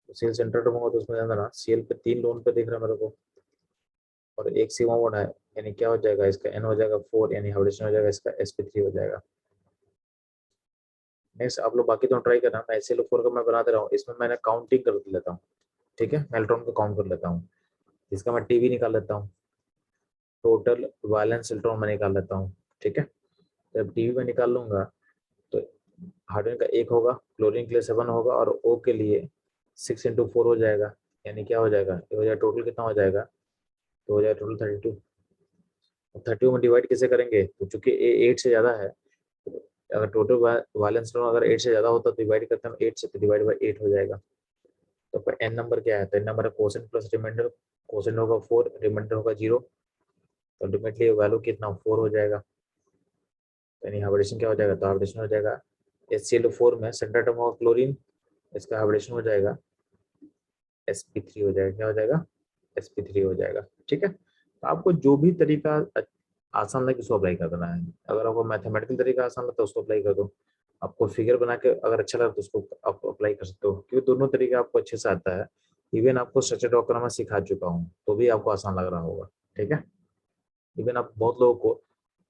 तो सील सेंटर एटम होगा, तो उसमें ध्यान देना Cl पे 3 लोन पे दिख रहा है मेरे को, और 1 सिग्मा बॉन्ड है, यानी क्या हो जाएगा, इसका n हो जाएगा 4, यानी हाइब्रिडेशन हो जाएगा इसका sp3 हो जाएगा। नेक्स्ट आप लोग बाकी तो ट्राई करना, मैं HCl4 का मैं बना दे रहा हूँ, इसमें मैंने काउंटिंग कर लेता हूँ। ठीक है, मैं इलेक्ट्रॉन को काउंट कर लेता हूँ, इसका मैं टीवी निकाल लेता हूँ, टोटल वैलेंस इलेक्ट्रॉन में निकाल लेता हूँ। ठीक है, जब टीवी में निकाल लूंगा तो हाइड्रोजन का 1 होगा, क्लोरीन के लिए 7 होगा, और O के लिए 6 into 4 हो जाएगा, यानी क्या हो जाएगा, ये हो जाएगा टोटल कितना हो जाएगा, तो हो जाएगा टोटल 32। 32 में डिवाइड कैसे करेंगे, तो चूंकि ए 8 से ज्यादा है, तो अगर टोटल वैलेंस अगर 8 से ज्यादा होता तो डिवाइड करते हैं 8 से, तो डिवाइड बाई 8 हो जाएगा। तो एन नंबर क्या है, तो एन नंबर है कोसेंट प्लस रिमाइंडर, कोसेंट होगा 4, रिमाइंडर होगा 0, तो अल्टीमेटली वैल्यू कितना 4 हो जाएगा, तो यानी हाइब्रिडेशन क्या हो जाएगा, तो हाइब्रिडेशन हो जाएगा HCl4 में सेंटर एटम होगा क्लोरीन, इसका हाइब्रिडेशन हो जाएगा sp3 हो जाएगा। क्या हो जाएगा, sp3 हो जाएगा। ठीक है, तो आपको जो भी तरीका आसान लगे उसको अप्लाई कर देना है। अगर आपको मैथमेटिकल तरीका आसान लगता है उसको अप्लाई कर दो, आपको फिगर बना के अगर अच्छा लगता है तो उसको आप अप्लाई कर सकते हो, क्योंकि दोनों तरीका आपको अच्छे से आता है। इवन आपको स्ट्रक्चर ड्रॉ करना मैं सिखा चुका हूँ, तो भी आपको आसान लग रहा होगा। ठीक है, इवन आप बहुत लोगों को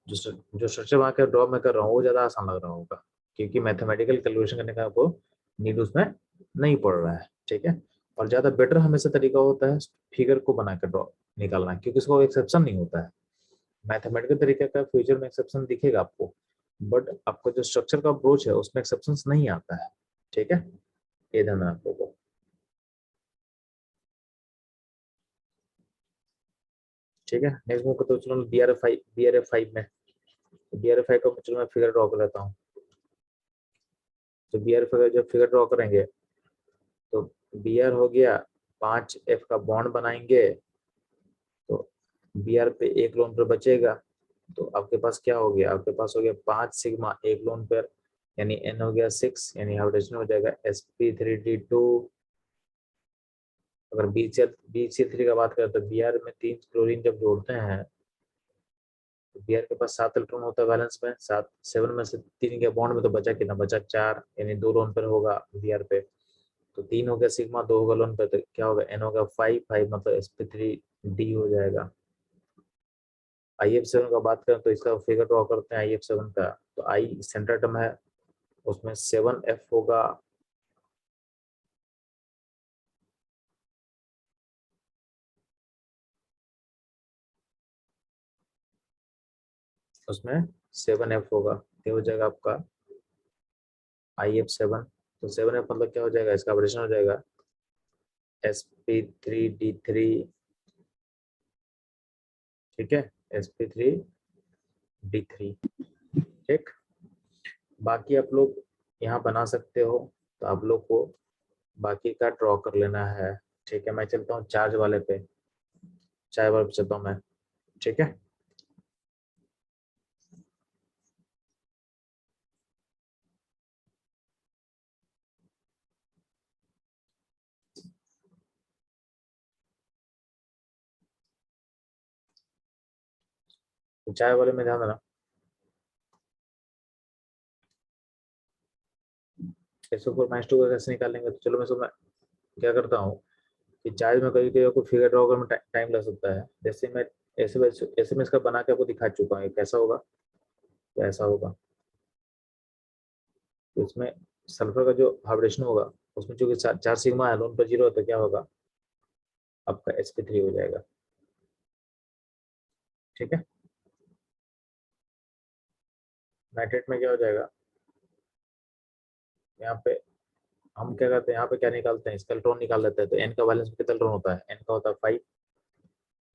जो स्ट्रक्चर बना के ड्रॉ में कर रहा हूँ वो ज़्यादा आसान लग रहा होगा, क्योंकि मैथमेटिकल कैलकुलेशन करने का आपको नीड उसमें नहीं पड़ रहा है। ठीक है, और ज़्यादा बेटर हमेशा तरीका होता है फिगर को बना के ड्रॉ निकालना, क्योंकि इसको एक्सेप्शन नहीं होता है। मैथमेटिकल तरीके का फ्यूचर में एक्सेप्शन दिखेगा आपको, बट आपको जो स्ट्रक्चर का अप्रोच है उसमें एक्सेप्शन नहीं आता है। ठीक है, ये ध्यान रखना आप लोगों को। ठीक है, नेक्स्ट मूव करते चलो BRF5 में। BRF5 का चलो मैं फिगर ड्रॉ कर लेता हूँ। तो BRF का जब फिगर ड्रॉ करेंगे तो Br हो गया, 5F का बॉन्ड बनाएंगे, तो Br पे एक लोन पर बचेगा, तो आपके पास क्या हो गया, आपके पास हो गया 5 सिग्मा एक लोन पर, यानी n हो गया 6, यानी हाइब्रिडेशन हो जाएगा sp3d2 अगर BCl3 का बात करें तो Br में 3 क्लोरीन जब जोड़ते हैं तो Br के पास 7 इलेक्ट्रॉन होता है बैलेंस में, 7 में से 3 के बॉन्ड में तो बचा कितना, बचा 4, यानी 2 लोन पर होगा Br पे, तो 3 हो गया सिग्मा, 2 होगा लोन पे, तो क्या होगा N होगा 5 मतलब sp3d हो जाएगा। IF7 का बात करें तो इसका फिगर ड्रॉ करते हैं IF7 का, तो I सेंटर टर्म है, उसमें 7F होगा, उसमें 7F होगा, ये हो जाएगा आपका IF7। तो 7F मतलब क्या हो जाएगा, इसका ऑपरेशन हो जाएगा sp3d3, ठीक है, sp3d3, ठीक। बाकी आप लोग यहाँ बना सकते हो, तो आप लोग को बाकी का ड्रॉ कर लेना है, ठीक है। मैं चलता हूँ चार्ज वाले पे, चाय वाले पे चलता हूँ मैं, ठीक है। तो चाय वाले में ध्यान देना, SO4 - 2 का कैसे निकालेंगे, तो चलो मैं क्या करता हूँ कि चार्ज में कभी कभी आपको फिगर ड्रॉ करने में टाइम लग सकता है, जैसे मैं SMS का बना के आपको दिखा चुका हूँ, ये कैसा होगा, तो ऐसा होगा। तो इसमें सल्फर का जो हाइब्रिडेशन होगा, उसमें चूंकि 4 सिग्मा है, लोन पर 0 है, तो क्या होगा आपका sp3 हो जाएगा, ठीक है। नाइट्रेट में क्या हो जाएगा, यहाँ पे हम क्या करते हैं, यहाँ पे क्या निकालते हैं, इसका इलेक्ट्रॉन निकाल लेते हैं, तो N का बैलेंस कितना इलेक्ट्रॉन होता है, N का होता है 5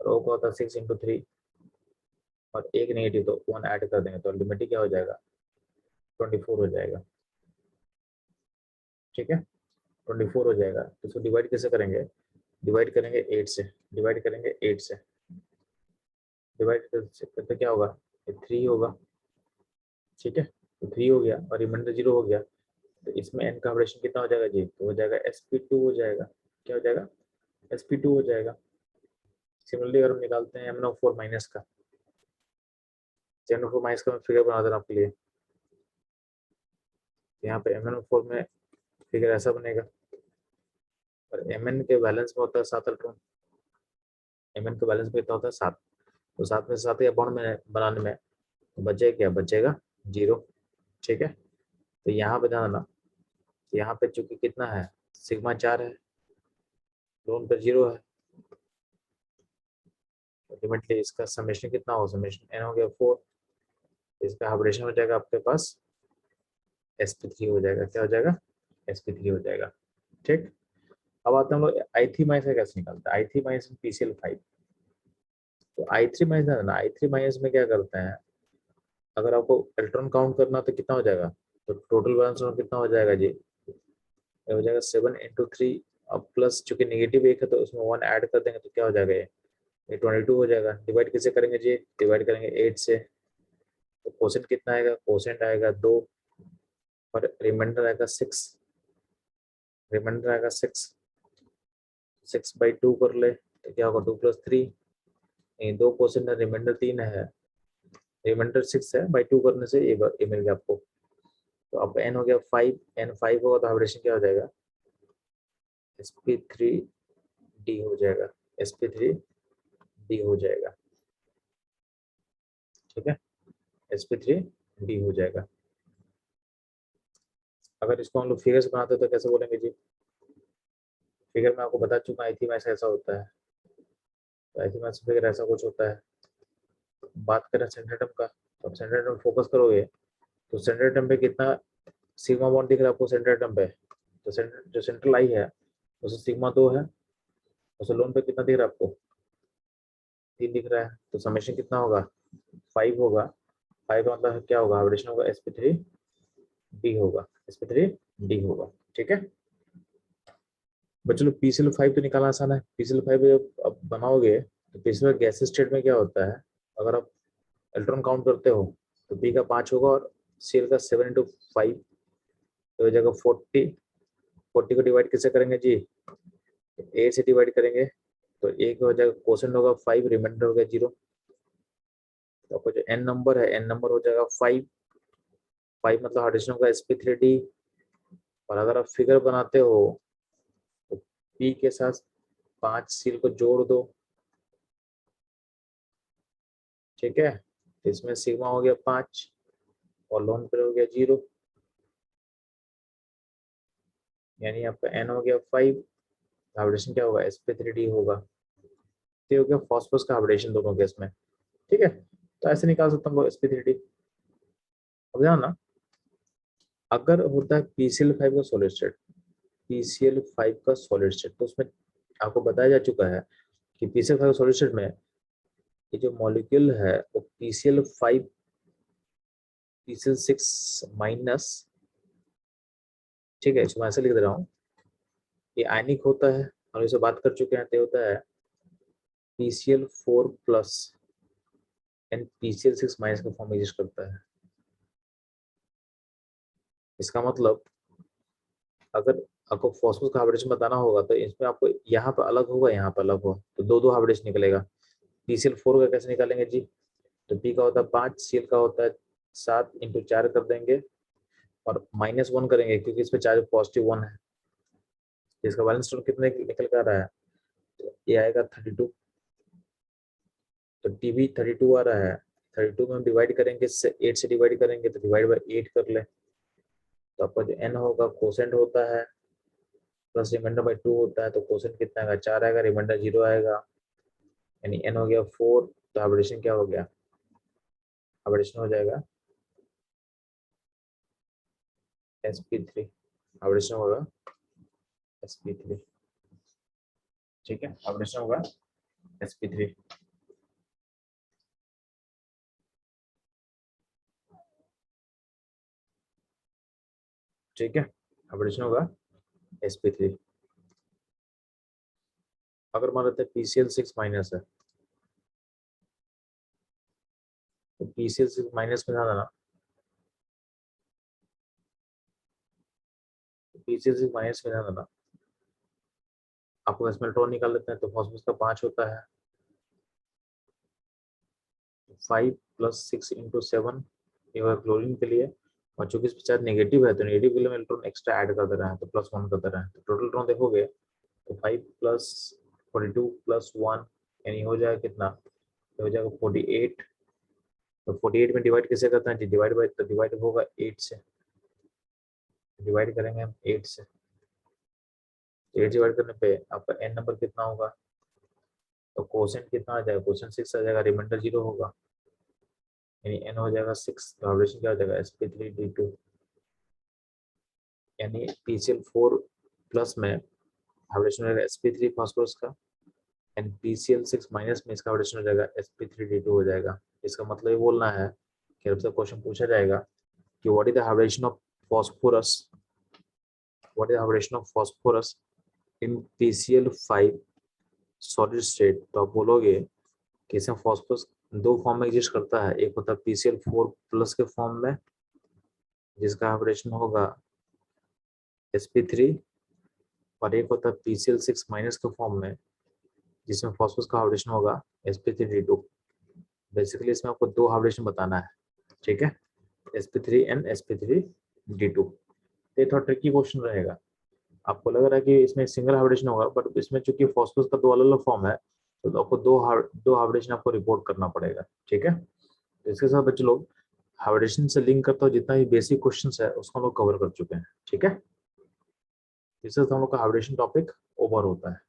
और O का होता है 6 × 3, और एक नेगेटिव तो 1 ऐड कर देंगे, तो अल्टीमेटली क्या हो जाएगा 24 हो जाएगा, ठीक है। 24 हो जाएगा, तो इसको डिवाइड कैसे करेंगे, डिवाइड करेंगे 8 से, डिवाइड करेंगे 8 से, डिवाइड करते क्या होगा, ये 3 होगा, ठीक है। तो 3 हो गया और रिमाइंडर 0 हो गया, तो इसमें N का ऑपरेशन कितना हो जाएगा जी, तो हो जाएगा sp2 हो जाएगा, क्या हो जाएगा sp2 हो जाएगा। सिमिलरली अगर हम निकालते हैं MnO4- का, MnO4- का मैं फिगर बना दे रहा हूँ आपके लिए, यहाँ पे MnO4 में फिगर ऐसा बनेगा, और Mn के बैलेंस में होता है 7 इलेक्ट्रॉन, Mn के बैलेंस में कितना होता है 7, तो 7 में से 7 या बॉन्ड में बनाने में तो बचेगा क्या, बचेगा 0, ठीक है। तो यहाँ पे ध्यान देना, यहाँ पे चूंकि कितना है सिग्मा 4 है, लोन पर 0 है, अल्टीमेटली इसका समेशन कितना हो, समेशन N हो गया 4, इसका हाइब्रिडेशन हो जाएगा आपके पास sp3 हो जाएगा, क्या हो जाएगा sp3 हो जाएगा, ठीक। अब आते हैं हम लोग I3- का कैसे निकालते हैं, I3- PCl5। तो I3- में क्या करते हैं, अगर आपको इलेक्ट्रॉन काउंट करना तो कितना हो जाएगा, तो टोटल बैलेंस कितना हो जाएगा जी, ये हो जाएगा 7 × 3, अब प्लस चूंकि नेगेटिव एक है तो उसमें 1 ऐड कर देंगे, तो क्या हो जाएगा ये 22 हो जाएगा। डिवाइड कैसे करेंगे जी, डिवाइड करेंगे 8 से, तो क्वोशेंट कितना आएगा, क्वोशेंट आएगा 2 और रिमाइंडर आएगा 6, रिमाइंडर आएगा 6/2 कर ले, तो क्या होगा 2 + 3, 2 क्वोशेंट है, रिमाइंडर 3 है, रिमाइंडर 6 है, बाई 2 करने से ये मिल गया आपको। तो अब N हो गया 5, N 5 होगा तो हाइब्रिडेशन क्या हो जाएगा sp3d हो जाएगा, sp3d हो जाएगा, ठीक है, sp3d हो जाएगा। अगर इसको हम लोग फिगर से बनाते तो कैसे बोलेंगे जी, फिगर में आपको बता चुका है IC- ऐसा होता है, तो IC- फिगर ऐसा कुछ होता है। बात करें सेंटर टर्म का, तो आप सेंटर टर्म फोकस करोगे तो सेंटर टर्म पे कितना सिग्मा बॉन्ड दिख रहा है आपको सेंटर टर्म पे, तो सेंटर जो सेंट्रल आई है उससे सिग्मा 2 है, उसे लोन पे कितना दिख रहा है आपको 3 दिख रहा है, तो समेशन कितना होगा 5 होगा, 5 का मतलब क्या होगा, हाइब्रिडेशन होगा sp3d होगा, sp3d होगा, ठीक है। बच्चों लोग PCl5 तो निकालना आसान है, PCl5 जब आप बनाओगे तो PCl गैस स्टेट में क्या होता है, अगर आप इलेक्ट्रॉन काउंट करते हो तो P का 5 होगा और Cl का 7 × 5, तो हो जाएगा 40, 40 को डिवाइड कैसे करेंगे जी, तो 8 से डिवाइड करेंगे तो एक हो जाएगा, क्वोशंट होगा 5, रिमाइंडर हो गया 0। तो आपका जो n नंबर है, n नंबर हो जाएगा 5। 5 मतलब हार्डेशन होगा sp3d। और अगर आप फिगर बनाते हो तो p के साथ 5 सील को जोड़ दो, ठीक है। तो इसमें सिग्मा हो गया 5 और लोन पर हो गया 0, यानी आपका n हो गया 5। हाइब्रिडेशन क्या होगा, sp3d होगा। ये हो गया फॉस्फोरस का हाइब्रिडेशन दोनों केस में, ठीक है। तो ऐसे निकाल सकता हूँ sp3d। अब ध्यान ना, अगर होता है PCl5 का सॉलिड स्टेट, PCl5 का सॉलिड स्टेट, तो उसमें आपको बताया जा चुका है कि PCl5 का सॉलिड स्टेट में ये जो मॉलिक्यूल है वो PCl5 PCl6 माइनस, ठीक है, इसको मैं ऐसे लिख दे रहा हूँ, ये आयनिक होता है और इसे बात कर चुके हैं, तो होता है PCl4 plus and PCl6 minus का फॉर्म एग्जिस्ट करता है। इसका मतलब अगर आपको फॉस्फोरस का हाइब्रिडेशन बताना होगा तो इसमें आपको यहाँ पर अलग होगा, यहाँ पर अलग होगा, तो दो दो हाइब्रिडेशन निकलेगा। PCl4 का कैसे निकालेंगे जी, तो P का होता है 5, Cl का होता है 7, इंटू 4 कर देंगे और -1 करेंगे क्योंकि इसमें चार्ज पॉजिटिव 1 है। इसका बैलेंस टोटल कितने निकल कर आ रहा है, तो ये आएगा 32। तो टी भी 32 आ रहा है। 32 में हम डिवाइड करेंगे, 8 से डिवाइड करेंगे तो डिवाइड बाई 8 कर ले, तो आपका जो n होगा कोसेंट होता है प्लस रिमाइंडर बाई 2 होता है, तो कोसेंट कितना आएगा, 4 आएगा, रिमाइंडर 0 आएगा, यानी n हो गया 4। तो हाइब्रिडेशन क्या हो गया, हाइब्रिडेशन हो जाएगा sp3। हाइब्रिडेशन होगा sp3, ठीक है, हाइब्रिडेशन होगा sp3। ठीक है, हाइब्रिडेशन होगा sp3। अगर मान लेते हैं PCl6 माइनस है, तो PCl6 माइनस में ध्यान देना, PCl6 माइनस में ध्यान देना, आपको इसमें इलेक्ट्रॉन निकाल लेते हैं तो फॉस्फोरस का 5 होता है, 5 प्लस 6 इंटू 7, ये हुआ क्लोरीन के लिए। और चूंकि इसमें चार्ज नेगेटिव है तो नेगेटिव के लिए हम इलेक्ट्रॉन एक्स्ट्रा ऐड कर दे रहे हैं, तो +1 कर दे रहे हैं, तो टोटल इलेक्ट्रॉन देखोगे तो 5 प्लस 42 प्लस 1, यानी हो जाएगा कितना, हो जाएगा 48। तो 48 में डिवाइड कैसे करते हैं जी, डिवाइड बाई, तो डिवाइड होगा 8 से, डिवाइड करेंगे हम 8 से, 8 डिवाइड करने पे आपका n नंबर कितना होगा, तो कोसेंट कितना आ जाएगा, कोसेंट 6 आ जाएगा, रिमाइंडर 0 होगा, यानी n हो जाएगा 6। तो हाइब्रिडेशन क्या हो जाएगा, sp3d2, यानी PCl4 प्लस में हाइब्रिडेशन हो जाएगा sp3 फास्फोरस का, एंड PCl6 माइनस में इसका हाइब्रिडेशन हो जाएगा sp3d2 हो जाएगा। इसका मतलब ये बोलना है कि आपसे क्वेश्चन पूछा जाएगा कि what is the hybridisation of phosphorus, what is the hybridisation of phosphorus in PCl5 solid state, तो आप बोलोगे कि इसमें फॉस्फोरस दो फॉर्म में एग्जिस्ट करता है, एक होता है PCl4 प्लस के फॉर्म में जिसका हाइब्रिडेशन होगा sp3, और एक होता है PCl6 माइनस के फॉर्म में जिसमें फॉस्फोरस का हाइब्रिडेशन होगा sp3d2। बेसिकली इसमें आपको दो हाइब्रिडेशन बताना है, ठीक है, sp3 एंड sp3d2। ये थोड़ा ट्रिकी क्वेश्चन रहेगा, आपको लग रहा है कि इसमें सिंगल हाइब्रिडेशन होगा, बट इसमें चूंकि फॉस्फोरस का दो अलग अलग फॉर्म है तो आपको दो हाइब्रिडेशन आपको रिपोर्ट करना पड़ेगा, ठीक है। तो इसके साथ बच्चे लोग हाइब्रिडेशन से लिंक करता हुआ जितना भी बेसिक क्वेश्चंस है उसको हम लोग कवर कर चुके हैं, ठीक है। इससे हम लोग का हाइब्रिडेशन टॉपिक ओवर होता है।